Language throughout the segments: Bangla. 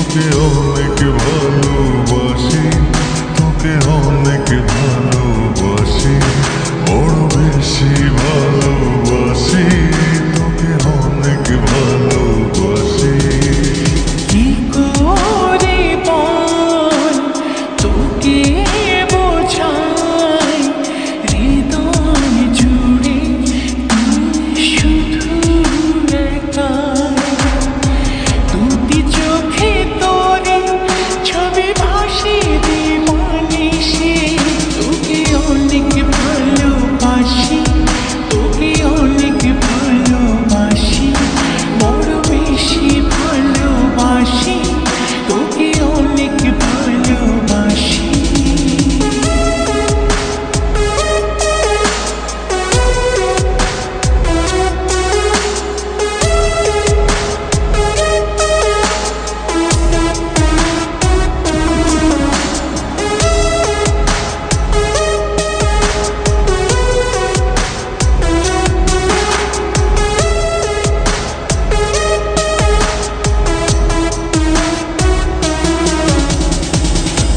তোকে অনেক ভালোবাসি, তোকে অনেক ভালোবাসি, বড় বেশি ভালোবাসি, তোকে অনেক ভালোবাসি। কি করে বল তোকে বোঝাই, হৃদয় জুড়ে তুই শুধু একা। দুটি চোখে তোরে ছবি ভাসে দিবানিশি, তোকে অনেক ভালোবাসি, তোকে অনেক ভালোবাসি, বড় বেশি ভালোবাসি, তোকে অনেক ভালোবাসি।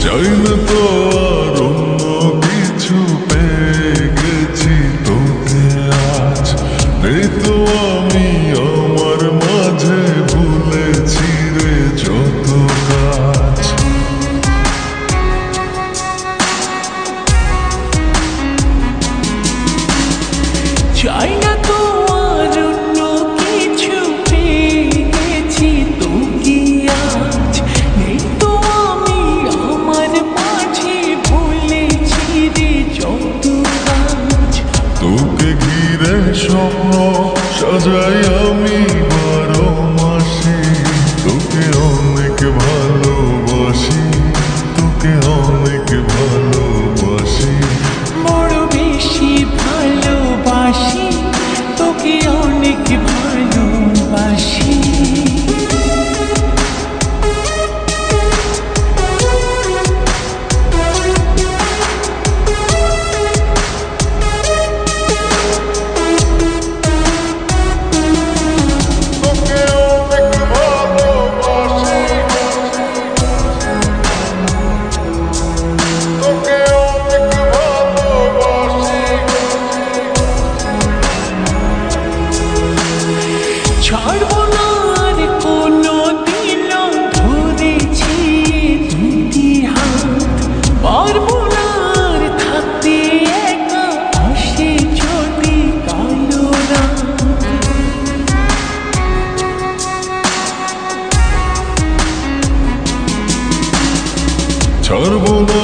চাই না তো আর অন্য কিছু, পেয়ে গেছি তোকে আজ। নেই তো আমি আমার মাঝে, ভুলেছি রে যত কাজ। চাই না তো আর অন্য কিছু, পেয়ে গেছি তোকে আজ। নেই তো আমি আমার মাঝে, ভুলেছি রে যত কাজ। তোকে ঘিরে স্বপ্ন সাজাই আমি 12 মাসে, তোকে অনেক ভালোবাসি, তোকে অনেক ভালোবাসি, বড় বেশি ভালোবাসি, তোকে অনেক ভালোবাসি। ছাড়বো না আর কোনো দিনও, ধরেছি দুটি হাত। পারবো না আর থাকতে একা, আসে যদি কালো রাত। ছাড়বো না